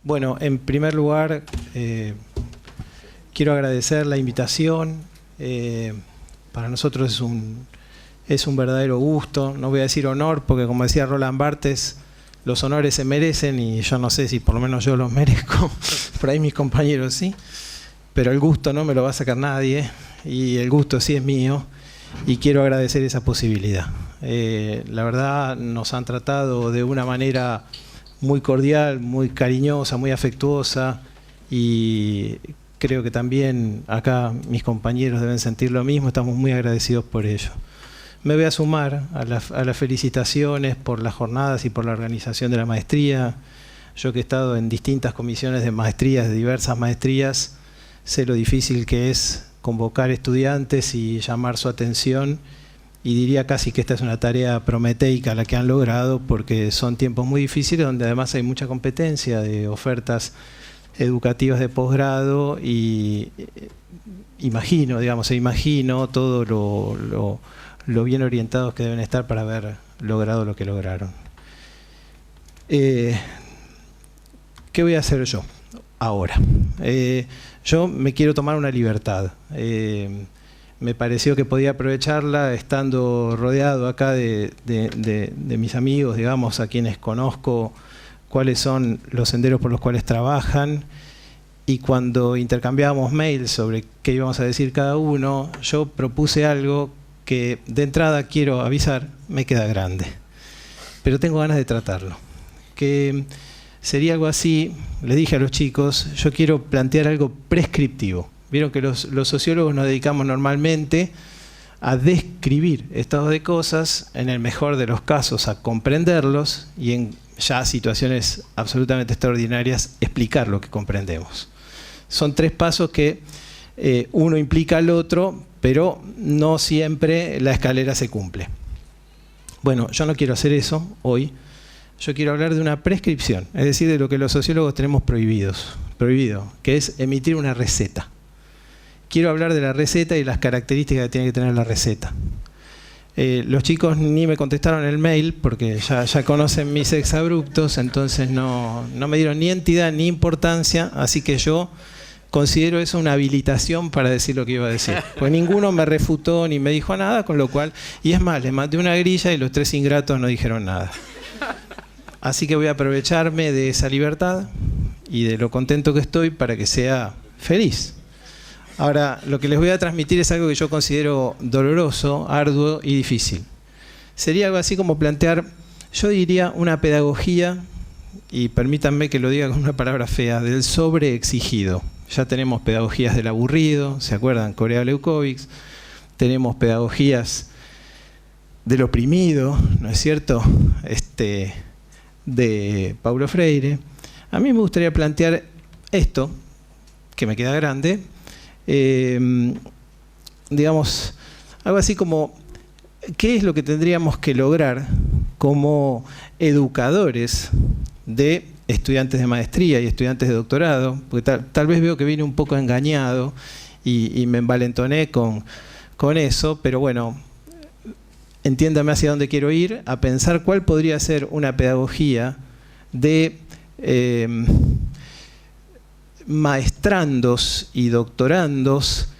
Bueno, en primer lugar, quiero agradecer la invitación. Para nosotros es un verdadero gusto. No voy a decir honor, porque como decía Roland Barthes, los honores se merecen y yo no sé si por lo menos yo los merezco. Por ahí mis compañeros sí. Pero el gusto no me lo va a sacar nadie y el gusto sí es mío y quiero agradecer esa posibilidad. La verdad nos han tratado de una manera muy cordial, muy cariñosa, muy afectuosa y creo que también acá mis compañeros deben sentir lo mismo, estamos muy agradecidos por ello. Me voy a sumar a las felicitaciones por las jornadas y por la organización de la maestría. Yo que he estado en distintas comisiones de maestrías, de diversas maestrías, sé lo difícil que es convocar estudiantes y llamar su atención y diría casi que esta es una tarea prometeica la que han logrado porque son tiempos muy difíciles donde además hay mucha competencia de ofertas educativas de posgrado y imagino todo lo bien orientados que deben estar para haber logrado lo que lograron. ¿Qué voy a hacer yo ahora? Yo me quiero tomar una libertad. Me pareció que podía aprovecharla estando rodeado acá de mis amigos, digamos, a quienes conozco cuáles son los senderos por los cuales trabajan. Y cuando intercambiábamos mails sobre qué íbamos a decir cada uno, yo propuse algo que de entrada quiero avisar, me queda grande. Pero tengo ganas de tratarlo. Que sería algo así, le dije a los chicos, yo quiero plantear algo prescriptivo. Vieron que los sociólogos nos dedicamos normalmente a describir estados de cosas, en el mejor de los casos a comprenderlos y en ya situaciones absolutamente extraordinarias explicar lo que comprendemos. Son tres pasos que uno implica al otro, pero no siempre la escalera se cumple. Bueno, yo no quiero hacer eso hoy. Yo quiero hablar de una prescripción, es decir, de lo que los sociólogos tenemos prohibido, que es emitir una receta. Quiero hablar de la receta y las características que tiene que tener la receta. Los chicos ni me contestaron el mail porque ya conocen mis exabruptos, entonces no me dieron ni entidad ni importancia, así que yo considero eso una habilitación para decir lo que iba a decir. Pues ninguno me refutó ni me dijo nada, con lo cual, y es más, les mandé una grilla y los tres ingratos no dijeron nada. Así que voy a aprovecharme de esa libertad y de lo contento que estoy para que sea feliz. Ahora, lo que les voy a transmitir es algo que yo considero doloroso, arduo y difícil. Sería algo así como plantear, yo diría, una pedagogía, y permítanme que lo diga con una palabra fea, del sobreexigido. Ya tenemos pedagogías del aburrido, ¿se acuerdan? Corea Leukovics. Tenemos pedagogías del oprimido, ¿no es cierto? De Paulo Freire. A mí me gustaría plantear esto, que me queda grande, digamos, algo así como ¿qué es lo que tendríamos que lograr como educadores de estudiantes de maestría y estudiantes de doctorado? Porque tal vez veo que vine un poco engañado y me envalentoné con eso, pero bueno, entiéndame hacia dónde quiero ir, a pensar cuál podría ser una pedagogía de maestrandos y doctorandos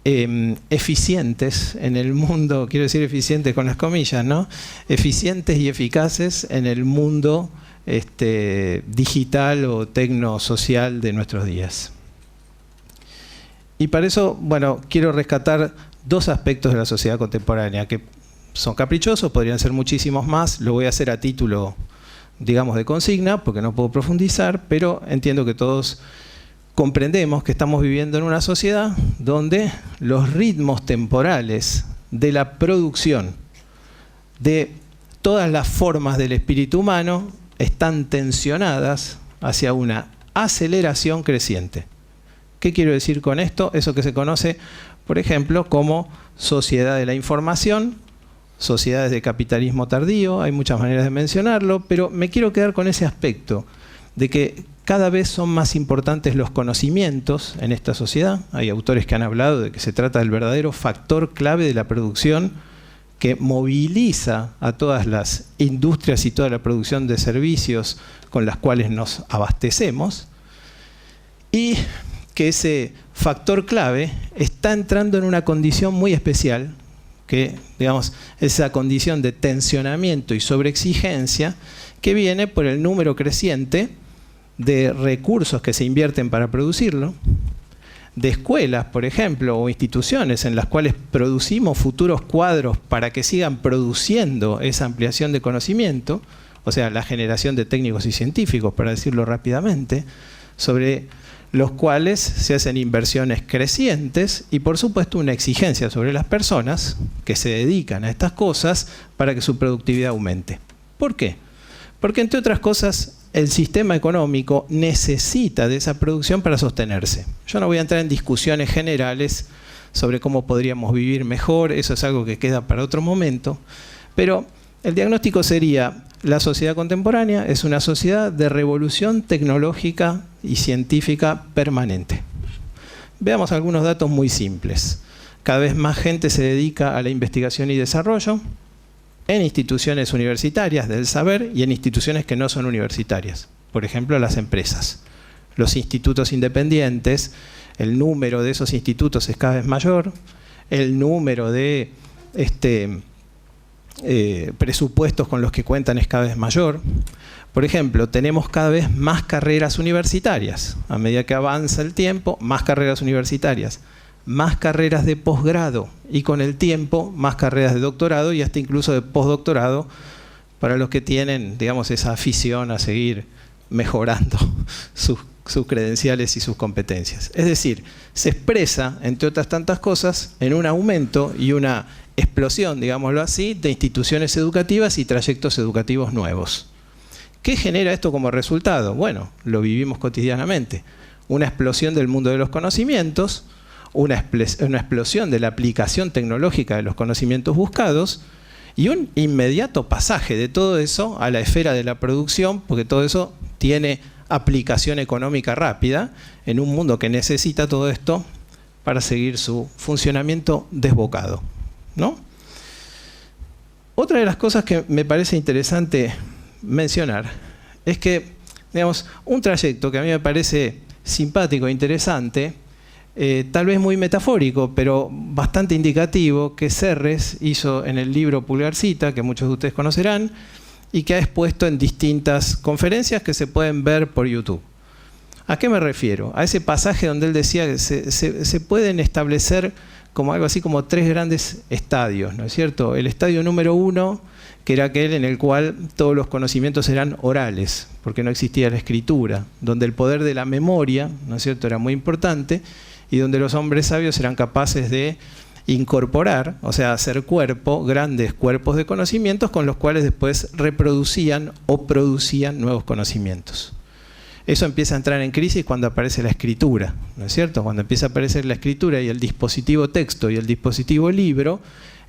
eficientes en el mundo, quiero decir eficientes con las comillas, ¿no? Eficientes y eficaces en el mundo digital o tecnosocial de nuestros días. Y para eso, bueno, quiero rescatar dos aspectos de la sociedad contemporánea que son caprichosos, podrían ser muchísimos más, lo voy a hacer a título, digamos, de consigna, porque no puedo profundizar, pero entiendo que todos comprendemos que estamos viviendo en una sociedad donde los ritmos temporales de la producción de todas las formas del espíritu humano están tensionadas hacia una aceleración creciente. ¿Qué quiero decir con esto? Eso que se conoce, por ejemplo, como sociedad de la información, sociedades de capitalismo tardío, hay muchas maneras de mencionarlo, pero me quiero quedar con ese aspecto de que cada vez son más importantes los conocimientos en esta sociedad. Hay autores que han hablado de que se trata del verdadero factor clave de la producción que moviliza a todas las industrias y toda la producción de servicios con las cuales nos abastecemos. y que ese factor clave está entrando en una condición muy especial, que, digamos, esa condición de tensionamiento y sobreexigencia que viene por el número creciente de recursos que se invierten para producirlo, de escuelas, por ejemplo, o instituciones en las cuales producimos futuros cuadros para que sigan produciendo esa ampliación de conocimiento, o sea, la generación de técnicos y científicos, para decirlo rápidamente, sobre los cuales se hacen inversiones crecientes y, por supuesto, una exigencia sobre las personas que se dedican a estas cosas para que su productividad aumente. ¿Por qué? Porque, entre otras cosas, el sistema económico necesita de esa producción para sostenerse. Yo no voy a entrar en discusiones generales sobre cómo podríamos vivir mejor, eso es algo que queda para otro momento, pero el diagnóstico sería: la sociedad contemporánea es una sociedad de revolución tecnológica y científica permanente. Veamos algunos datos muy simples. Cada vez más gente se dedica a la investigación y desarrollo en instituciones universitarias del saber y en instituciones que no son universitarias. Por ejemplo, las empresas. Los institutos independientes, el número de esos institutos es cada vez mayor, el número de presupuestos con los que cuentan es cada vez mayor. Por ejemplo, tenemos cada vez más carreras universitarias. A medida que avanza el tiempo, más carreras universitarias, más carreras de posgrado y con el tiempo más carreras de doctorado y hasta incluso de postdoctorado para los que tienen, digamos, esa afición a seguir mejorando sus credenciales y sus competencias. Es decir, se expresa, entre otras tantas cosas, en un aumento y una explosión, digámoslo así, de instituciones educativas y trayectos educativos nuevos. ¿Qué genera esto como resultado? Bueno, lo vivimos cotidianamente. Una explosión del mundo de los conocimientos, una explosión de la aplicación tecnológica de los conocimientos buscados y un inmediato pasaje de todo eso a la esfera de la producción, porque todo eso tiene aplicación económica rápida en un mundo que necesita todo esto para seguir su funcionamiento desbocado, ¿no? Otra de las cosas que me parece interesante mencionar es que, digamos, un trayecto que a mí me parece simpático e interesante, tal vez muy metafórico, pero bastante indicativo, que Serres hizo en el libro Pulgarcita, que muchos de ustedes conocerán, y que ha expuesto en distintas conferencias que se pueden ver por YouTube. ¿A qué me refiero? A ese pasaje donde él decía que se pueden establecer como algo así como 3 grandes estadios, ¿no es cierto? El estadio número 1, que era aquel en el cual todos los conocimientos eran orales, porque no existía la escritura, donde el poder de la memoria, ¿no es cierto?, era muy importante, y donde los hombres sabios eran capaces de incorporar, o sea, hacer grandes cuerpos de conocimientos con los cuales después reproducían o producían nuevos conocimientos. Eso empieza a entrar en crisis cuando aparece la escritura, ¿no es cierto? Cuando empieza a aparecer la escritura y el dispositivo texto y el dispositivo libro,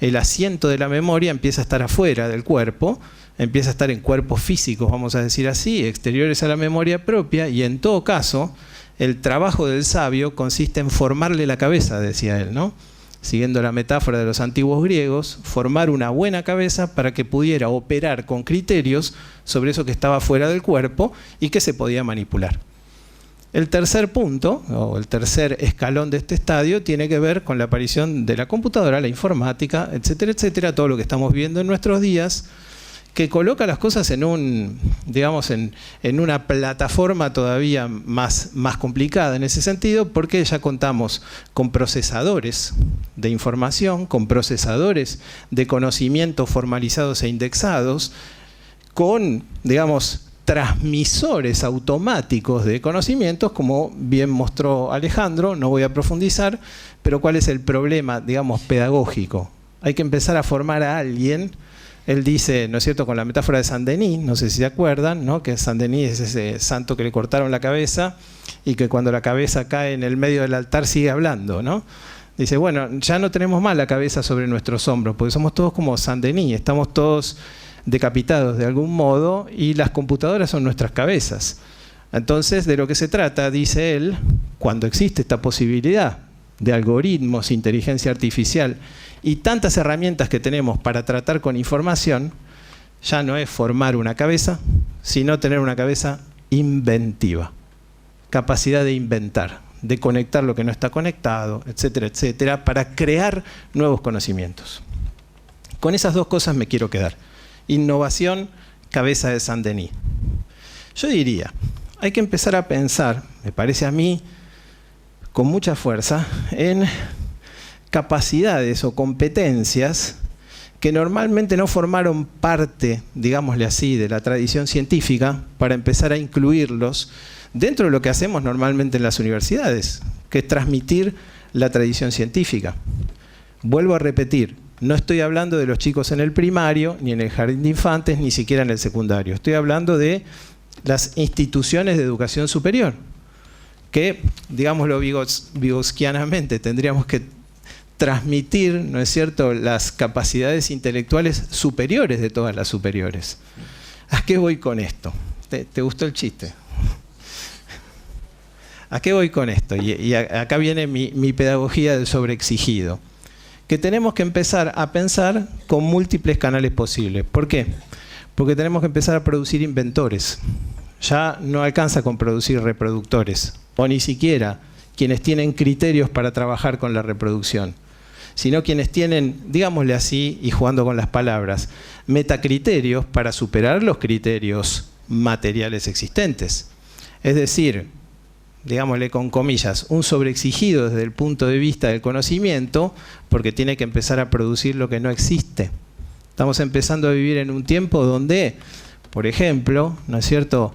el asiento de la memoria empieza a estar afuera del cuerpo, empieza a estar en cuerpos físicos, vamos a decir así, exteriores a la memoria propia, y en todo caso, el trabajo del sabio consiste en formarle la cabeza, decía él, ¿no? Siguiendo la metáfora de los antiguos griegos, formar una buena cabeza para que pudiera operar con criterios sobre eso que estaba fuera del cuerpo y que se podía manipular. El tercer punto, o el tercer escalón de este estadio, tiene que ver con la aparición de la computadora, la informática, etcétera, etcétera, todo lo que estamos viendo en nuestros días, que coloca las cosas en digamos, en una plataforma todavía más complicada en ese sentido, porque ya contamos con procesadores de información, con procesadores de conocimiento formalizados e indexados, con, digamos, transmisores automáticos de conocimientos, como bien mostró Alejandro, no voy a profundizar, pero ¿cuál es el problema, digamos, pedagógico? Hay que empezar a formar a alguien. Él dice, ¿no es cierto?, con la metáfora de Saint-Denis, no sé si se acuerdan, ¿no?, que Saint-Denis es ese santo que le cortaron la cabeza y que cuando la cabeza cae en el medio del altar sigue hablando, ¿no? Dice, bueno, ya no tenemos más la cabeza sobre nuestros hombros, porque somos todos como Saint-Denis, estamos todos decapitados de algún modo y las computadoras son nuestras cabezas. Entonces, de lo que se trata, dice él, cuando existe esta posibilidad de algoritmos, inteligencia artificial y tantas herramientas que tenemos para tratar con información, ya no es formar una cabeza, sino tener una cabeza inventiva. capacidad de inventar, de conectar lo que no está conectado, etcétera, etcétera, para crear nuevos conocimientos. Con esas dos cosas me quiero quedar. Innovación, cabeza de Saint-Denis. Yo diría, hay que empezar a pensar, me parece a mí, con mucha fuerza, en capacidades o competencias que normalmente no formaron parte, digámosle así, de la tradición científica, para empezar a incluirlos dentro de lo que hacemos normalmente en las universidades, que es transmitir la tradición científica. Vuelvo a repetir, no estoy hablando de los chicos en el primario, ni en el jardín de infantes, ni siquiera en el secundario. Estoy hablando de las instituciones de educación superior, que, digámoslo vygotskianamente, tendríamos que transmitir, ¿no es cierto?, las capacidades intelectuales superiores de todas las superiores. ¿A qué voy con esto? ¿Te gustó el chiste? ¿A qué voy con esto? Y acá viene mi pedagogía del sobreexigido. Que tenemos que empezar a pensar con múltiples canales posibles. ¿Por qué? Porque tenemos que empezar a producir inventores. Ya no alcanza con producir reproductores, o ni siquiera quienes tienen criterios para trabajar con la reproducción, sino quienes tienen, digámosle así, y jugando con las palabras, metacriterios para superar los criterios materiales existentes. Es decir, digámosle con comillas, un sobreexigido desde el punto de vista del conocimiento, porque tiene que empezar a producir lo que no existe. Estamos empezando a vivir en un tiempo donde, por ejemplo, ¿no es cierto?,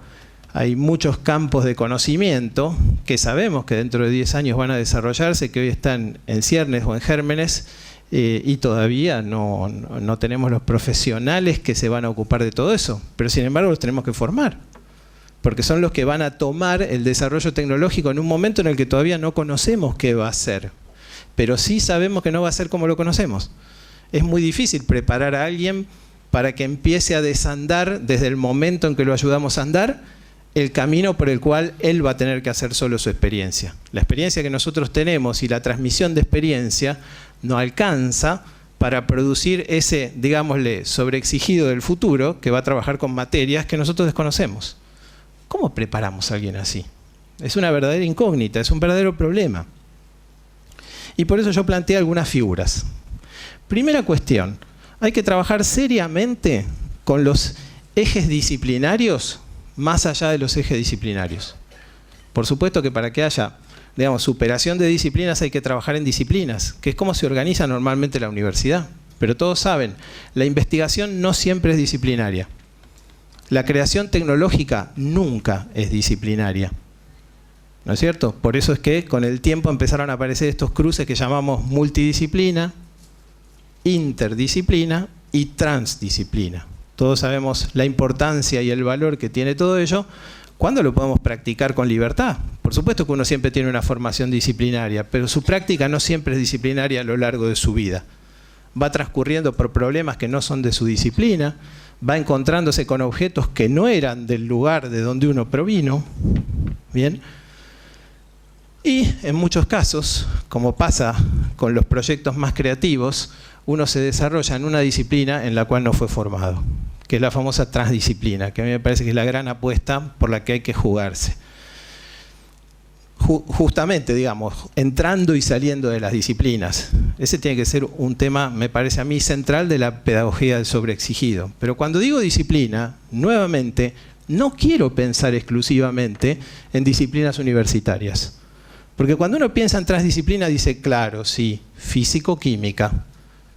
hay muchos campos de conocimiento que sabemos que dentro de 10 años van a desarrollarse, que hoy están en ciernes o en gérmenes, y todavía no tenemos los profesionales que se van a ocupar de todo eso. Pero sin embargo los tenemos que formar, porque son los que van a tomar el desarrollo tecnológico en un momento en el que todavía no conocemos qué va a ser. Pero sí sabemos que no va a ser como lo conocemos. Es muy difícil preparar a alguien para que empiece a desandar desde el momento en que lo ayudamos a andar el camino por el cual él va a tener que hacer solo su experiencia. La experiencia que nosotros tenemos y la transmisión de experiencia no alcanza para producir ese, digámosle, sobreexigido del futuro que va a trabajar con materias que nosotros desconocemos. ¿Cómo preparamos a alguien así? Es una verdadera incógnita, es un verdadero problema. Y por eso yo planteé algunas figuras. Primera cuestión, hay que trabajar seriamente con los ejes disciplinarios más allá de los ejes disciplinarios. Por supuesto que para que haya, digamos, superación de disciplinas hay que trabajar en disciplinas, que es como se organiza normalmente la universidad. Pero todos saben, la investigación no siempre es disciplinaria. La creación tecnológica nunca es disciplinaria. ¿No es cierto? Por eso es que con el tiempo empezaron a aparecer estos cruces que llamamos multidisciplina, interdisciplina y transdisciplina. Todos sabemos la importancia y el valor que tiene todo ello. ¿Cuándo lo podemos practicar con libertad? Por supuesto que uno siempre tiene una formación disciplinaria, pero su práctica no siempre es disciplinaria a lo largo de su vida. Va transcurriendo por problemas que no son de su disciplina, va encontrándose con objetos que no eran del lugar de donde uno provino. ¿Bien? Y en muchos casos, como pasa con los proyectos más creativos, uno se desarrolla en una disciplina en la cual no fue formado, que es la famosa transdisciplina, que a mí me parece que es la gran apuesta por la que hay que jugarse. Justamente, digamos, entrando y saliendo de las disciplinas. Ese tiene que ser un tema, me parece a mí, central de la pedagogía del sobreexigido. Pero cuando digo disciplina, nuevamente, no quiero pensar exclusivamente en disciplinas universitarias. Porque cuando uno piensa en transdisciplina dice, claro, sí, físico-química,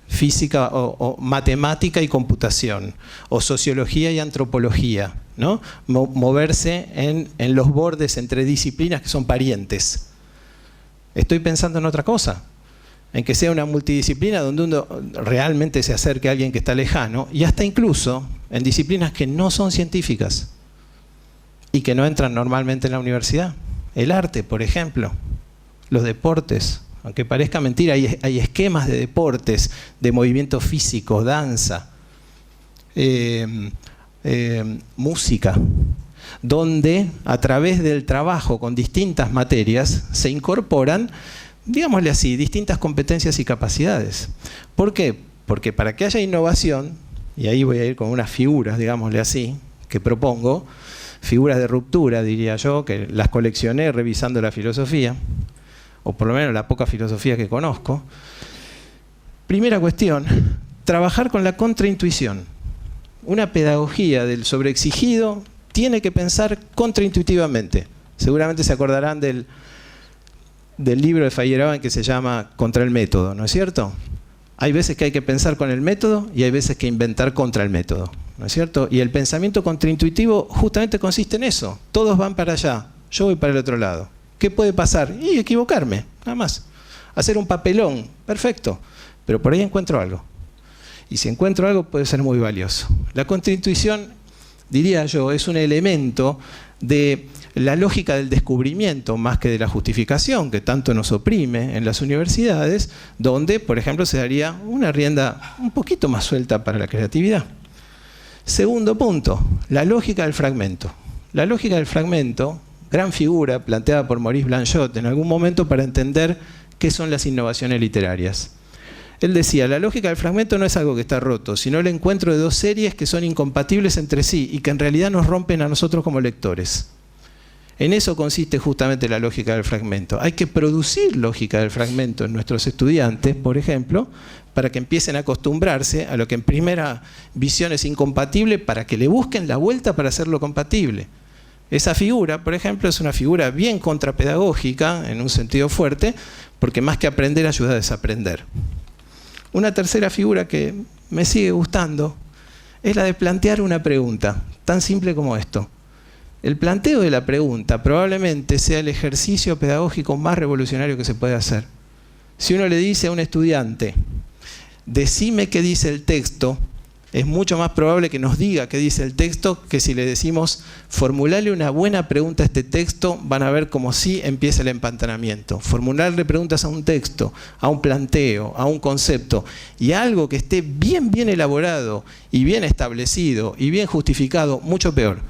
física o matemática y computación, o sociología y antropología, ¿no? Moverse en los bordes entre disciplinas que son parientes. Estoy pensando en otra cosa, en que sea una multidisciplina donde uno realmente se acerque a alguien que está lejano, y hasta incluso en disciplinas que no son científicas y que no entran normalmente en la universidad. El arte, por ejemplo, los deportes. Aunque parezca mentira, hay esquemas de deportes, de movimiento físico, danza, música, donde a través del trabajo con distintas materias se incorporan, digámosle así, distintas competencias y capacidades. ¿Por qué? Porque para que haya innovación, y ahí voy a ir con unas figuras, digámosle así, que propongo, figuras de ruptura, diría yo, que las coleccioné revisando la filosofía, o por lo menos la poca filosofía que conozco. Primera cuestión, trabajar con la contraintuición. Una pedagogía del sobreexigido tiene que pensar contraintuitivamente. Seguramente se acordarán del libro de Feyerabend que se llama Contra el método, ¿no es cierto? Hay veces que hay que pensar con el método y hay veces que inventar contra el método, ¿no es cierto? Y el pensamiento contraintuitivo justamente consiste en eso. Todos van para allá, yo voy para el otro lado. ¿Qué puede pasar? Y equivocarme, nada más. Hacer un papelón, perfecto. Pero por ahí encuentro algo. Y si encuentro algo puede ser muy valioso. La contraintuición, diría yo, es un elemento de la lógica del descubrimiento más que de la justificación, que tanto nos oprime en las universidades, donde, por ejemplo, se daría una rienda un poquito más suelta para la creatividad. Segundo punto, la lógica del fragmento. La lógica del fragmento, gran figura planteada por Maurice Blanchot en algún momento para entender qué son las innovaciones literarias. Él decía, la lógica del fragmento no es algo que está roto, sino el encuentro de dos series que son incompatibles entre sí y que en realidad nos rompen a nosotros como lectores. En eso consiste justamente la lógica del fragmento. Hay que producir lógica del fragmento en nuestros estudiantes, por ejemplo, para que empiecen a acostumbrarse a lo que en primera visión es incompatible, para que le busquen la vuelta para hacerlo compatible. Esa figura, por ejemplo, es una figura bien contrapedagógica, en un sentido fuerte, porque más que aprender, ayuda a desaprender. Una tercera figura que me sigue gustando es la de plantear una pregunta, tan simple como esto. El planteo de la pregunta probablemente sea el ejercicio pedagógico más revolucionario que se puede hacer. Si uno le dice a un estudiante, decime qué dice el texto, es mucho más probable que nos diga qué dice el texto que si le decimos, formularle una buena pregunta a este texto, van a ver como sí empieza el empantanamiento. Formularle preguntas a un texto, a un planteo, a un concepto, y a algo que esté bien elaborado y bien establecido y bien justificado, mucho peor.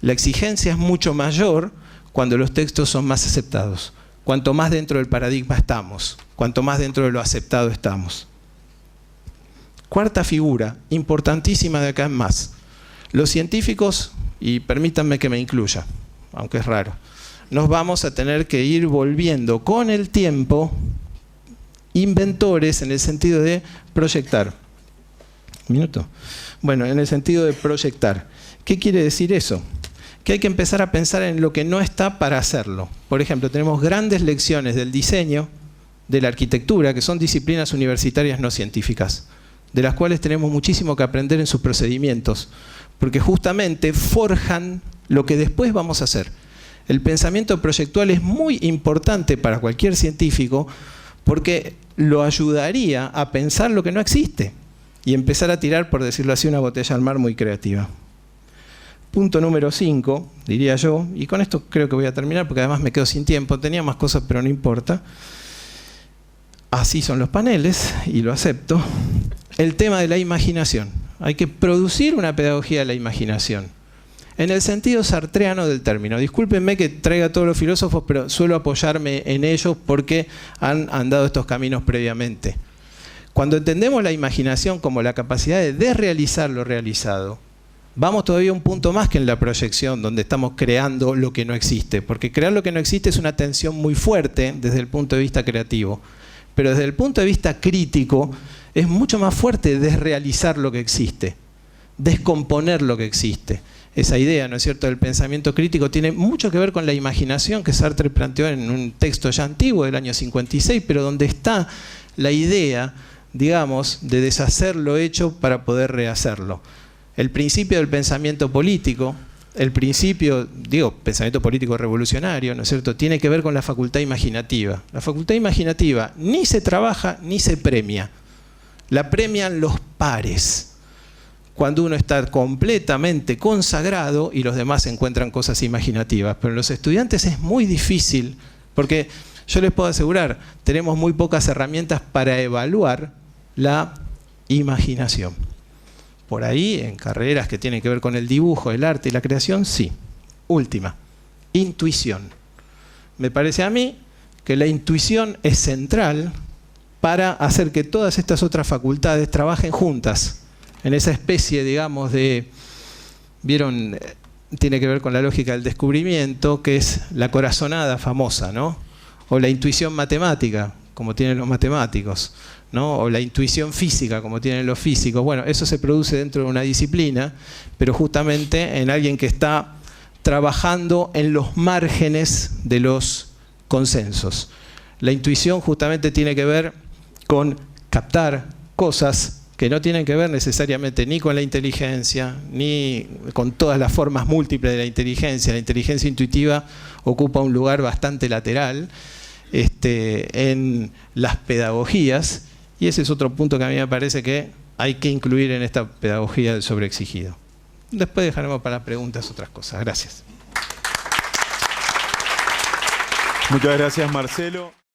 La exigencia es mucho mayor cuando los textos son más aceptados. Cuanto más dentro del paradigma estamos, cuanto más dentro de lo aceptado estamos. Cuarta figura, importantísima de acá en más. Los científicos, y permítanme que me incluya, aunque es raro, nos vamos a tener que ir volviendo con el tiempo inventores en el sentido de proyectar. ¿Un minuto? Bueno, en el sentido de proyectar. ¿Qué quiere decir eso? Que hay que empezar a pensar en lo que no está para hacerlo. Por ejemplo, tenemos grandes lecciones del diseño, de la arquitectura, que son disciplinas universitarias no científicas, de las cuales tenemos muchísimo que aprender en sus procedimientos, porque justamente forjan lo que después vamos a hacer. El pensamiento proyectual es muy importante para cualquier científico porque lo ayudaría a pensar lo que no existe y empezar a tirar, por decirlo así, una botella al mar muy creativa. Punto número 5, diría yo, y con esto creo que voy a terminar porque además me quedo sin tiempo, tenía más cosas pero no importa. Así son los paneles y lo acepto. El tema de la imaginación. Hay que producir una pedagogía de la imaginación. En el sentido sartreano del término. Discúlpenme que traiga a todos los filósofos, pero suelo apoyarme en ellos porque han andado estos caminos previamente. Cuando entendemos la imaginación como la capacidad de desrealizar lo realizado, vamos todavía un punto más que en la proyección, donde estamos creando lo que no existe. Porque crear lo que no existe es una tensión muy fuerte desde el punto de vista creativo. Pero desde el punto de vista crítico, es mucho más fuerte desrealizar lo que existe, descomponer lo que existe. Esa idea, ¿no es cierto?, del pensamiento crítico tiene mucho que ver con la imaginación que Sartre planteó en un texto ya antiguo del año 56, pero donde está la idea, digamos, de deshacer lo hecho para poder rehacerlo. El principio del pensamiento político, el principio, pensamiento político revolucionario, ¿no es cierto?, tiene que ver con la facultad imaginativa. La facultad imaginativa ni se trabaja ni se premia. La premian los pares, cuando uno está completamente consagrado y los demás encuentran cosas imaginativas. Pero en los estudiantes es muy difícil, porque yo les puedo asegurar, tenemos muy pocas herramientas para evaluar la imaginación. Por ahí, en carreras que tienen que ver con el dibujo, el arte y la creación, sí. Última, intuición. Me parece a mí que la intuición es central para hacer que todas estas otras facultades trabajen juntas, en esa especie, digamos, de... ¿Vieron tiene que ver con la lógica del descubrimiento, que es la corazonada famosa, ¿no? O la intuición matemática, como tienen los matemáticos, ¿no? O la intuición física, como tienen los físicos. Bueno, eso se produce dentro de una disciplina, pero justamente en alguien que está trabajando en los márgenes de los consensos. La intuición justamente tiene que ver con captar cosas que no tienen que ver necesariamente ni con la inteligencia, ni con todas las formas múltiples de la inteligencia. La inteligencia intuitiva ocupa un lugar bastante lateral en las pedagogías, y ese es otro punto que a mí me parece que hay que incluir en esta pedagogía del sobreexigido. Después dejaremos para preguntas otras cosas. Gracias. Muchas gracias, Marcelo.